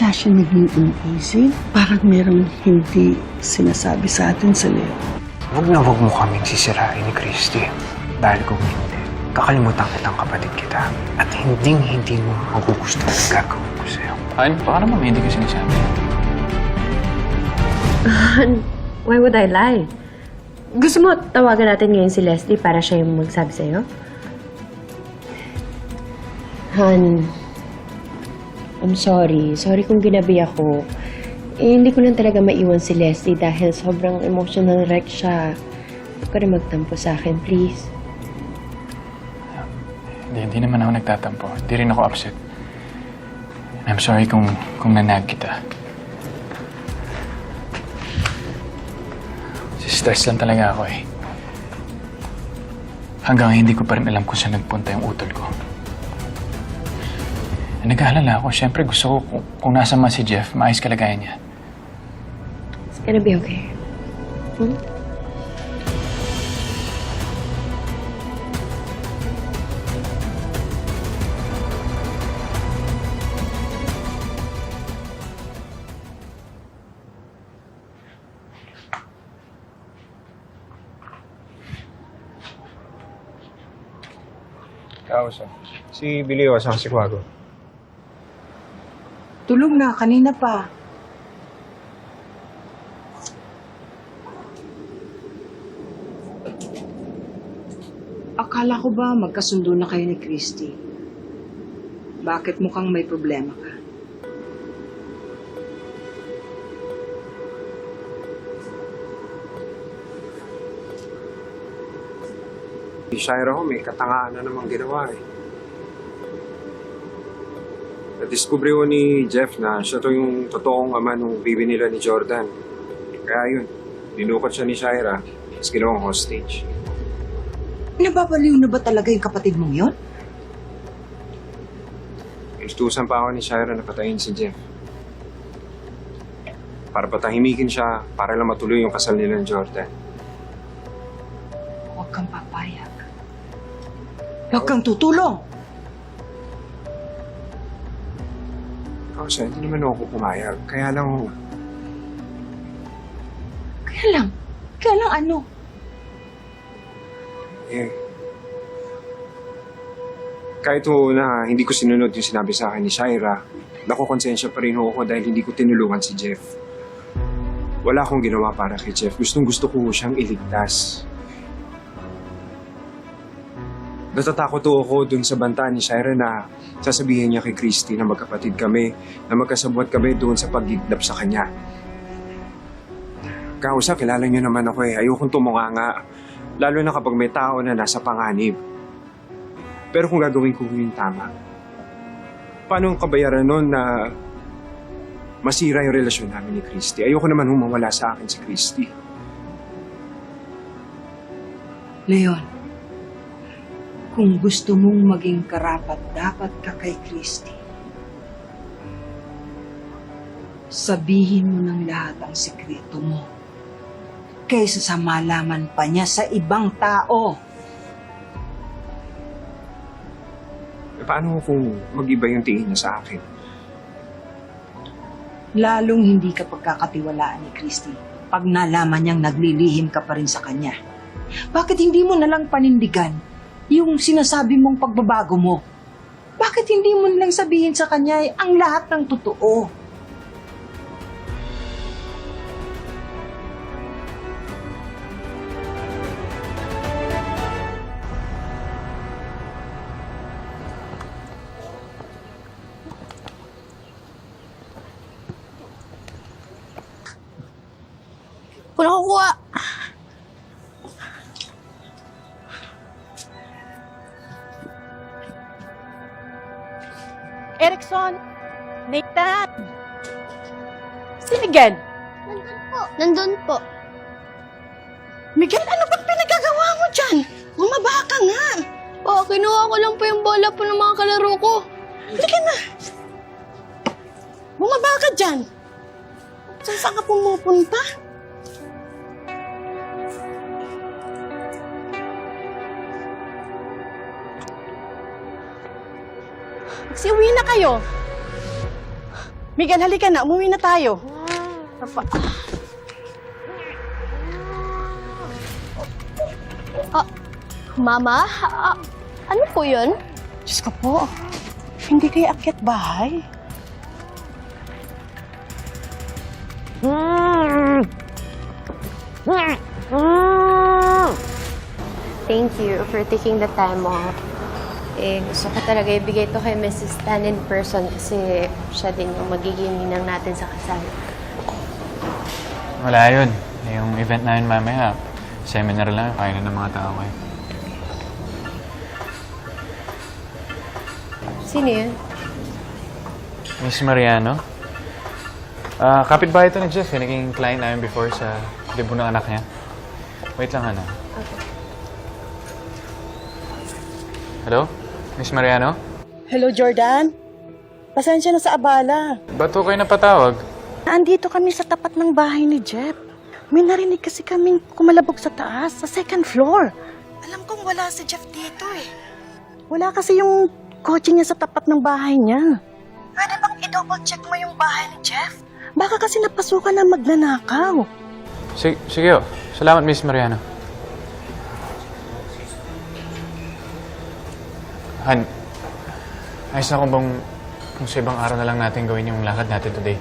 bigla siya naging uneasy. Parang merong hindi sinasabi sa atin sa Leo. Huwag na huwag mo kaming sisirain ni Christy. Dahil kung hindi, kakalimutan kitang kapatid kita. At hindi mo magugustuhan ang gagawin ko sa'yo. Han, baka naman may hindi ka sinasabi. Why would I lie? Gusto mo tawagan natin ngayon si Leslie para siya yung magsabi sa'yo? Han, I'm sorry. Sorry kung ginabi ako. Hindi ko lang talaga maiwan si Leslie dahil sobrang emotional wreck siya. Huwag ka na magtampo sa akin, please. Hindi naman ako nagtatampo. Hindi rin ako upset. I'm sorry kung nanag kita. Stress lang talaga ako eh. Hanggang hindi ko pa rin alam kung saan nagpunta yung utol ko. Nag-aalala ako. Siyempre gusto ko kung nasa man si Jeff, maayos kalagayan niya. It's gonna be okay. Hmm? Kausa. Si Bilio, saka si Kwago. Tulog na, kanina pa. Akala ko ba magkasundo na kayo ni Christy? Bakit mukhang may problema ka? Si Shaira ho, may katangaan na namang ginawa eh. Na-discover ho ni Jeff na siya to yung totoong ama nung baby nila ni Jordan. Kaya yun, dinukot siya ni Shaira, tapos ginawang hostage. Nababaliw na ba talaga yung kapatid mong yon? Inutusan pa ako ni Shaira na patayin si Jeff. Para patahimikin siya, para lang matuloy yung kasal nila ni Jordan. Huwag kang papayag. Huwag kang tutulong. Kausa, hindi naman ako pumayag. Kaya lang ho, Kaya lang ano? kahit ho na hindi ko sinunod yung sinabi sa akin ni Shaira, nakukonsensya pa rin ho ako dahil hindi ko tinulungan si Jeff. Wala akong ginawa para kay Jeff. Gustong-gusto ko siyang iligtas. Natatakot ako dun sa banta ni Shaira na sasabihin niya kay Christy na magkapatid kami, na magkasabwat kami doon sa pagidlap sa kanya. Kausa, kilala niyo naman ako eh. Ayokong tumunganga. Lalo na kapag may tao na nasa panganib. Pero kung gagawin ko yung tama, paano ang kabayaran nun na masira yung relasyon namin ni Christy? Ayoko naman humawala sa akin si Christy. Leon, kung gusto mong maging karapat-dapat ka kay Christy, sabihin mo ng lahat ang sikreto mo kaysa sa malaman pa niya sa ibang tao. Paano kung mag-iba yung tingin niya sa akin? Lalong hindi ka pagkakatiwalaan ni Christy pag nalaman niyang naglilihim ka pa rin sa kanya. Bakit hindi mo nalang panindigan yung sinasabi mong pagbabago mo? Bakit hindi mo nalang sabihin sa kanya ang lahat ng totoo? Wala ko kuha. Erickson! Nathan! Si Miguel! Nandun po. Miguel, ano bang pinagagawa mo dyan? Bumaba ka nga! Pa, kinuha ko lang po yung bola po ng mga kalaro ko. Halika na! Bumaba ka dyan! Saan ka pumupunta? Magsiuwi na kayo! Miguel, halika na. Umuwi na tayo. Mama, ano po yun? Diyos ko po. Hindi kayo akyat bahay. Thank you for taking the time off. Gusto ko talaga ibigay ito kay Mrs. Tan in person kasi siya din yung magiging ninang natin sa kasal. Wala yun. Yung event namin mamaya, seminar lang, kaya na ng mga tao kayo. Sino yun? Miss Mariano? Kapitbahay ito ni Jeff, naging client namin before sa debut ng anak niya. Wait lang, Hana. Hello? Miss Mariano? Hello, Jordan. Pasensya na sa abala. Ba't ko kayo napatawag? Andito kami sa tapat ng bahay ni Jeff. May narinig kasi kaming kumalabog sa taas, sa second floor. Alam kong wala si Jeff dito eh. Wala kasi yung kotse niya sa tapat ng bahay niya. Pwede bang i-double check mo yung bahay ni Jeff? Baka kasi napasukan ng magnanakaw. Sige, salamat, Miss Mariano. Han, ayos na kung sa ibang araw na lang natin gawin yung lakad natin today.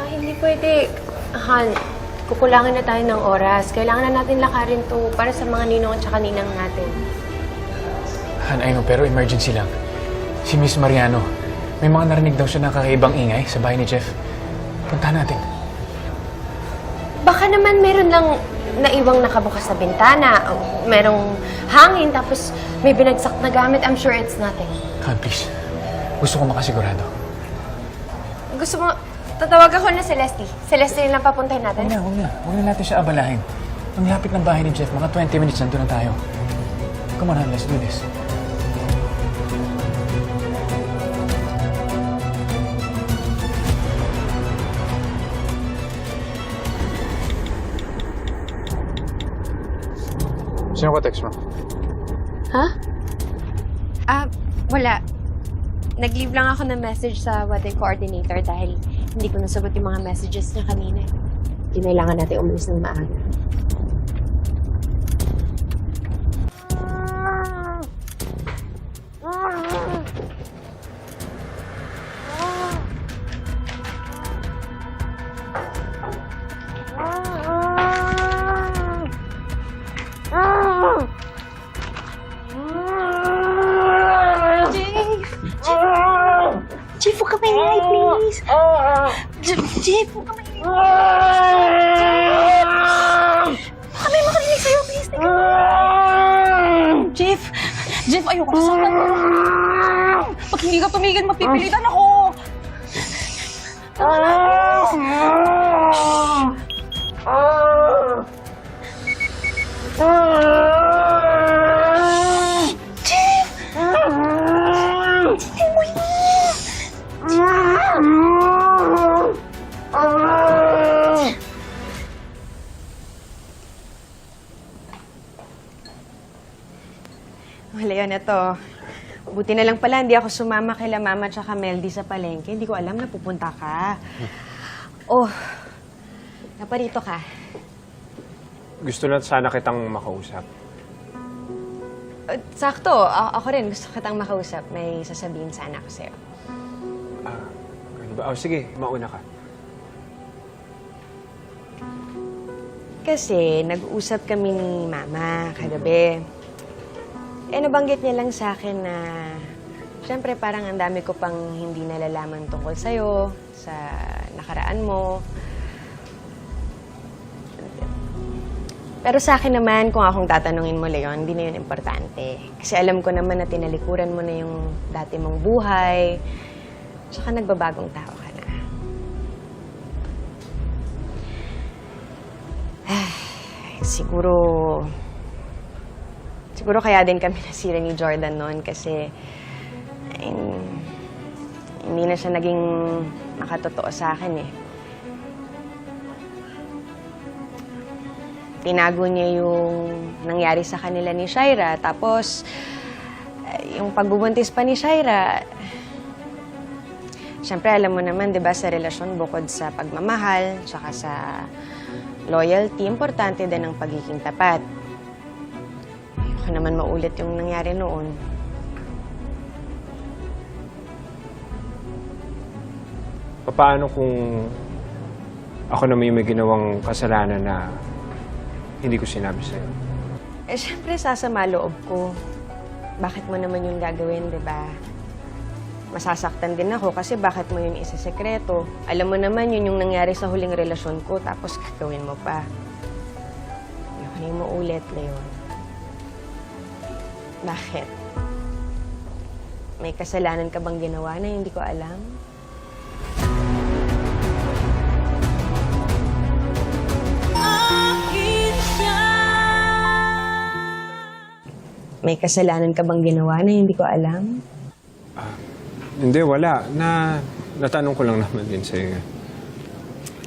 Hindi pwede. Han, kukulangan na tayo ng oras. Kailangan na natin lakarin to para sa mga ninong at saka ninang natin. Han, I know, pero emergency lang. Si Miss Mariano, may mga narinig daw siya na kakaibang ingay sa bahay ni Jeff. Puntahan natin. Baka naman meron lang naiwang nakabukas na bintana, merong hangin, tapos may binagsak na gamit. I'm sure it's nothing. Han, please. Gusto ko makasigurado. Gusto mo, tatawag ako na si Leslie. Si Leslie lang papuntahin natin. Huwag na natin siya abalahin. Ang lapit ng bahay ni Jeff, mga 20 minutes nandun na tayo. Come on, Han, let's do this. Sino ko text mo? Ha? Wala. Nag-leave lang ako ng message sa wedding coordinator dahil hindi ko nasagot yung mga messages niya kanina. Kinailangan natin umalis ng maaga. Jeff, huwag ka maingay, please. Jeff, huwag ka maingay. Baka may makarinig sa'yo, please. Jeff, ayoko na saktan mo. Pag hindi ka tumigil, mapipilitan ako. Tama na, please. Jeff! Hindi mo yun. Leon, ito. Buti na lang pala, hindi ako sumama kay Mama at saka Meldy sa palengke. Hindi ko alam na pupunta ka. Oh, naparito ka. Gusto na sana kitang makausap. Sakto, ako rin gusto kitang makausap. May sasabihin sana ako sa'yo. Ano ba? Sige, mauna ka. Kasi nag-uusap kami ni Mama kagabi. Nabanggit niya lang sa akin na siyempre parang ang dami ko pang hindi nalalaman tungkol sa'yo, sa nakaraan mo. Pero sa akin naman, kung akong tatanungin mo, Leon, hindi na yun importante. Kasi alam ko naman na tinalikuran mo na yung dati mong buhay, tsaka nagbabagong tao ka na. Siguro kaya din kami nasira ni Jordan noon kasi hindi na siya naging makatotoo sa akin eh. Tinago niya yung nangyari sa kanila ni Shaira. Tapos, yung pagbubuntis pa ni Shaira, Siyempre, alam mo naman, di ba, sa relasyon, bukod sa pagmamahal, tsaka sa loyalty, importante din ang pagiging tapat. Ayoko naman maulit yung nangyari noon. Paano kung ako naman yung may ginawang kasalanan na hindi ko sinabi sa'yo? Eh, siyempre, sasama loob ko. Bakit mo naman yung gagawin, di ba? Masasaktan din ako kasi bakit mo yun isasekreto? Alam mo naman, yun yung nangyari sa huling relasyon ko, tapos gagawin mo pa. Ayoko na yung maulit, Leon. Bakit? May kasalanan ka bang ginawa na hindi ko alam? May kasalanan ka bang ginawa na hindi ko alam? Hindi, wala. Natanong ko lang naman din sa'yo.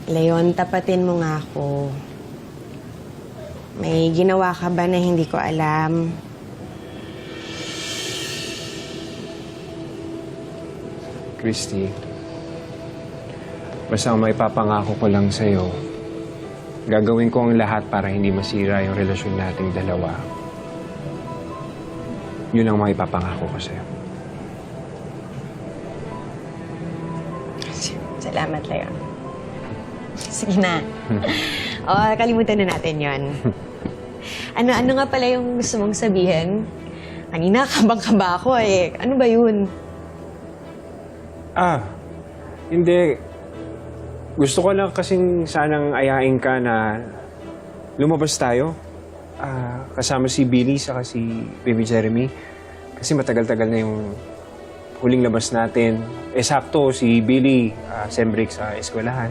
Leon, tapatin mo nga ako. May ginawa ka ba na hindi ko alam? Christy, basta ang maipapangako ko lang sa'yo, gagawin ko ang lahat para hindi masira yung relasyon nating dalawa. Yun ang maipapangako ko sa'yo. Salamat, Leon. Sige na. Kalimutan na natin yon. Ano nga pala yung gusto mong sabihin? Kanina, kabang-kaba ako eh. Ano ba yun? Hindi. Gusto ko lang kasing sanang ayain ka na lumabas tayo. Kasama si Billy saka si Baby Jeremy. Kasi matagal-tagal na yung huling labas natin. Sakto, si Billy, sem break sa eskwelahan.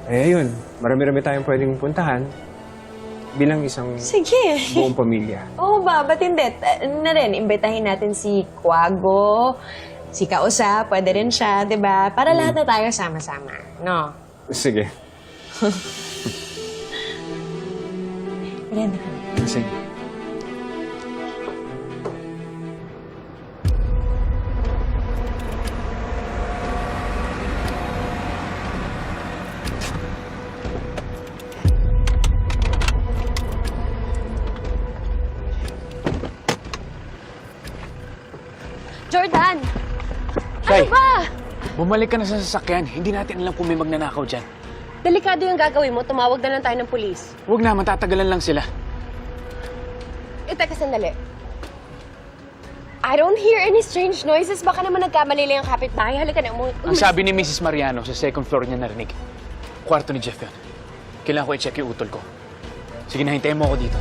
Ayun, marami-rami tayong pwedeng puntahan bilang isang Sige. buong pamilya. Oo ba? Ba't hindi? Na rin, imbitahin natin si Quago, si Kausa, pwede rin siya, di ba? Para lahat na tayo sama-sama, no? Sige. Ilan na kami? Sige. Jordan! Shay, Ano ba? bumalik ka na sa sasakyan. Hindi natin alam kung may magnanakaw dyan. Delikado yung gagawin mo. Tumawag na lang tayo ng pulis. Huwag na, matatagalan lang sila. Teka, sandali. I don't hear any strange noises. Baka naman nagkamali lang yung kapitbahay. Halika na. Ang sabi ni Mrs. Mariano, sa second floor niya narinig. Kwarto ni Jeff yun. Kailangan ko i-check yung utol ko. Sige na, hintayin mo ako dito.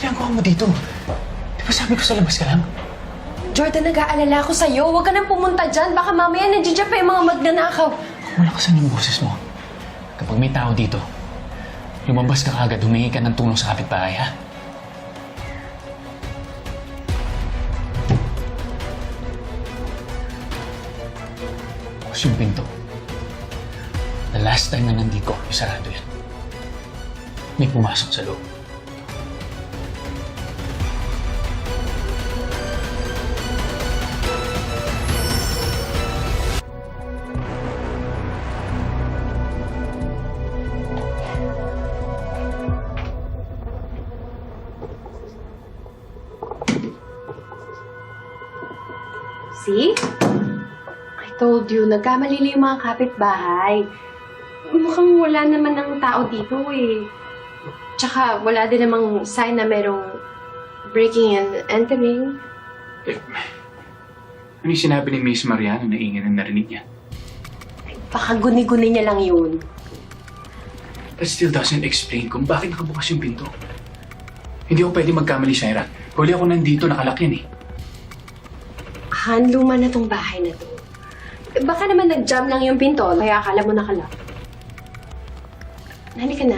Ginagawa mo dito? Di ba sabi ko sa labas ka lang? Jordan, nag-aalala ako sa'yo. Huwag ka nang pumunta dyan. Baka mamaya nandiyan pa yung mga magnanakaw. Malakasan yung boses mo. Kapag may tao dito, lumabas ka kagad, humingi ka ng tulong sa kapitbahay, ha? Bukas yung pinto. The last time na nandito, isarado yan. May pumasok sa loob. See? I told you, nagkamali lang yung mga kapitbahay. Mukhang wala naman ng tao dito eh. Tsaka wala din namang sign na merong breaking and entering. Ano yung sinabi ni Miss Mariano na ingay na narinig niya? Baka guni-guni niya lang yun. That still doesn't explain kung bakit nakabukas yung pinto. Hindi ako pwede magkamali, Shaira. Huli ako nandito, nakalak yan eh. Han, luma na tong bahay na to. Baka naman nag-jam lang yung pinto, kaya akala mo nakalak. Halika na.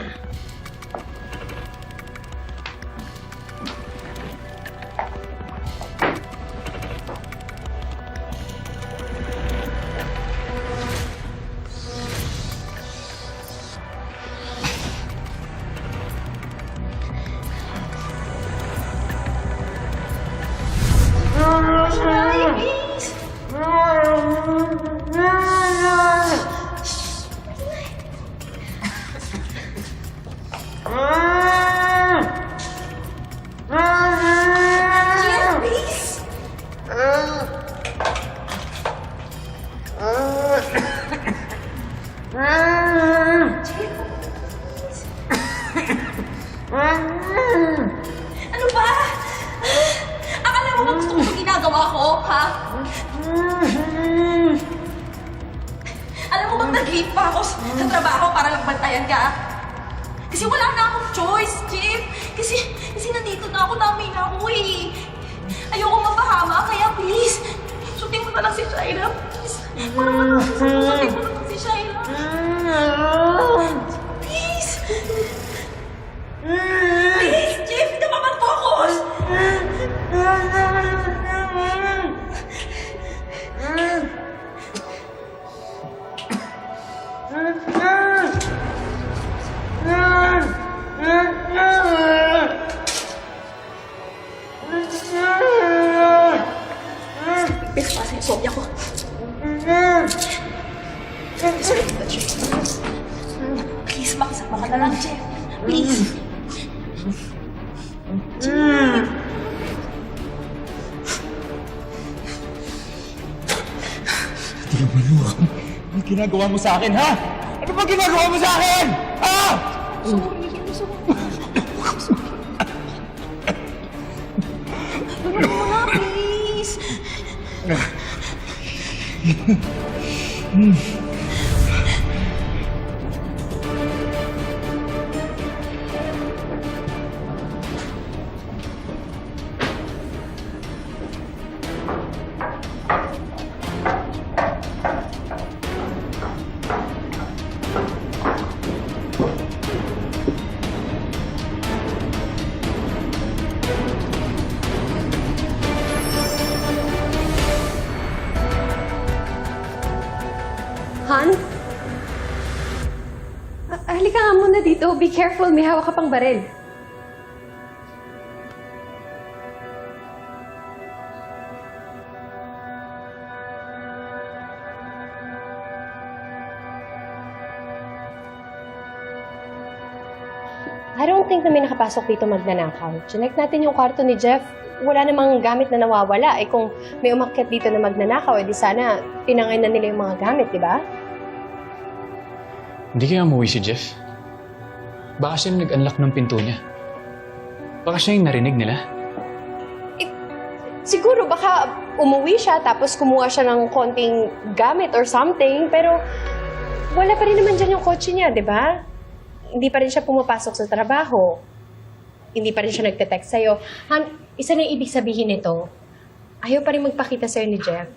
Ano ba? Akala mo ba gusto ko yung ginagawa ko, ha? Alam mo bang nag-leave pa ako sa trabaho para lang bantayan ka? Kasi wala na akong choice, Jeff. Kasi nandito na ako, namin na ako eh. Ayoko mapahama, kaya please, sutin mo na lang si Shaira. Please, sutin mo na lang si Shaira. Please! Please, Jeff, hindi ka pa mag-focus! Please, pasa yung sobya ko. Please, makasama ka na lang, Jeff. Please. Ano ginagawa mo sa akin, ha? Ano ba ginagawa mo sa akin? Ha? Ano mo na, please. Han? Halika nga muna dito. Be careful, may hawak ka pang baril. I don't think na may nakapasok dito magnanakaw. Chinek natin yung kwarto ni Jeff. Wala namang gamit na nawawala. Eh kung may umakyat dito na magnanakaw, edi sana tinangay na nila yung mga gamit, di ba? Hindi kaya umuwi si Jeff? Baka siya nag-unlock ng pinto niya. Baka siya yung narinig nila. Siguro baka umuwi siya tapos kumuha siya ng konting gamit or something, pero wala pa rin naman dyan yung kotse niya, di ba? Hindi pa rin siya pumapasok sa trabaho. Hindi pa rin siya nagte-text sa'yo. Han, isa na yung ibig sabihin nito. Ayaw pa rin magpakita sa'yo ni Jeff.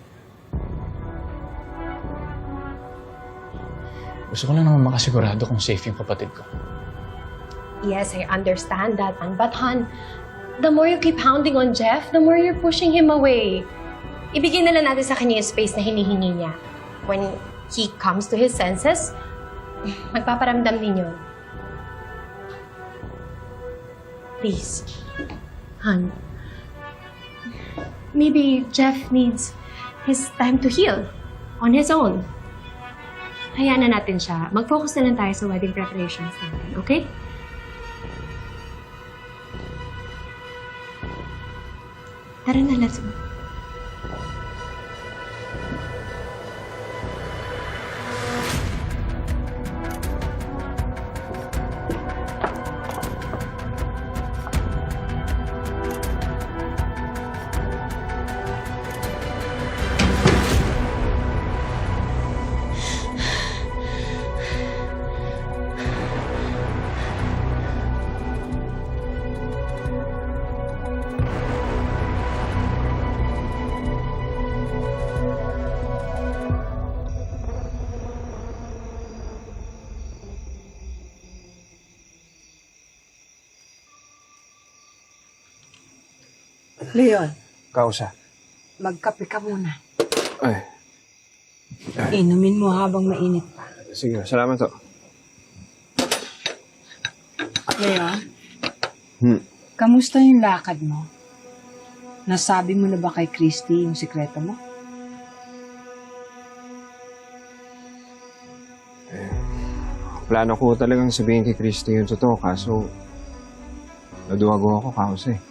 Gusto ko lang naman makasigurado kung safe yung kapatid ko. Yes, I understand that, Han. But Han, the more you keep hounding on Jeff, the more you're pushing him away. Ibigay na lang natin sa kanya yung space na hinihingi niya. When he comes to his senses, magpaparamdam din yun. Please, Han. Maybe Jeff needs his time to heal on his own. Hayaan na natin siya. Mag-focus na lang tayo sa wedding preparations natin, okay? Tara na, let's go. Leon, Kausa. magkape ka muna. Ay, Inumin mo habang mainit pa. sige. Salamat to. Leon, Hmm. kamusta yung lakad mo? Nasabi mo na ba kay Christy yung sikreto mo? Plano ko talagang sabihin kay Christy yung totoo, kaso naduwago ako, Kausa eh.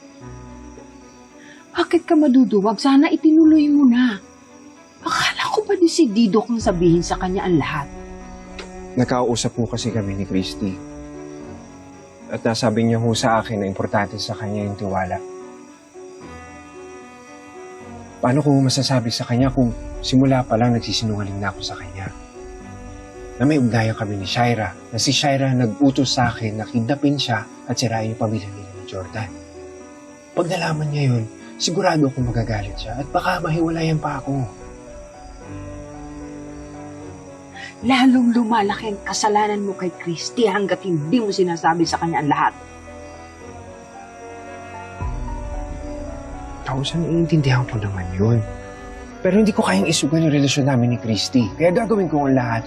Bakit ka maduduwag? Sana itinuloy mo na. Akala ko ba desidido kang sabihin sa kanya ang lahat? Nagkausap po kasi kami ni Christy. At nasabi niya ho sa akin na importante sa kanya yung tiwala. Paano ko masasabi sa kanya kung simula pa lang nagsisinungaling na ako sa kanya? Na may ugnayan kami ni Shaira, na si Shaira nag-utos sa akin na kidnapin siya at sirain yung pamilya nila ni Jordan. Pag nalaman niya yun, sigurado akong magagalit siya at baka mahiwalayan pa ako. Lalong lumalaki ang kasalanan mo kay Christy hanggat hindi mo sinasabi sa kanya ang lahat. Kausa, naiintindihan ko naman yun. Pero hindi ko kayang isugal yung relasyon namin ni Christy. Kaya gagawin ko ang lahat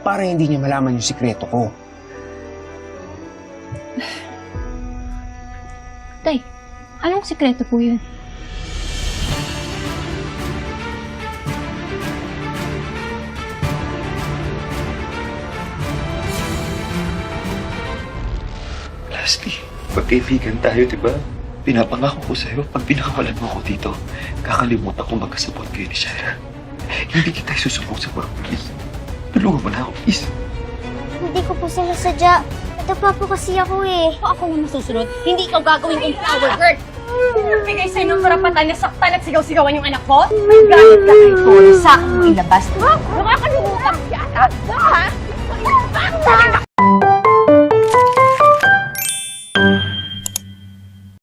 para hindi niya malaman yung sikreto ko. Tay, anong sikreto po yun? Leslie, magkaibigan tayo, di ba? Pinapangako ko sa'yo, pag pinakawalan mo ako dito, kakalimutan ko magkasabot kayo ni Shaira. Hindi kita isusumbong sa mga pulis. Tulungan mo na ako, please. Hindi ko po sinasadya. Natapa po kasi ako eh. Ako na masusunod. Hindi ikaw gagawin kong flower girl. Bigay sa'yo ng karapatan na saktan at sigaw-sigawan yung anak ko? Galit ka kay Tony. Sa akin mo ilabas. Nakakalimutan yata. Ha?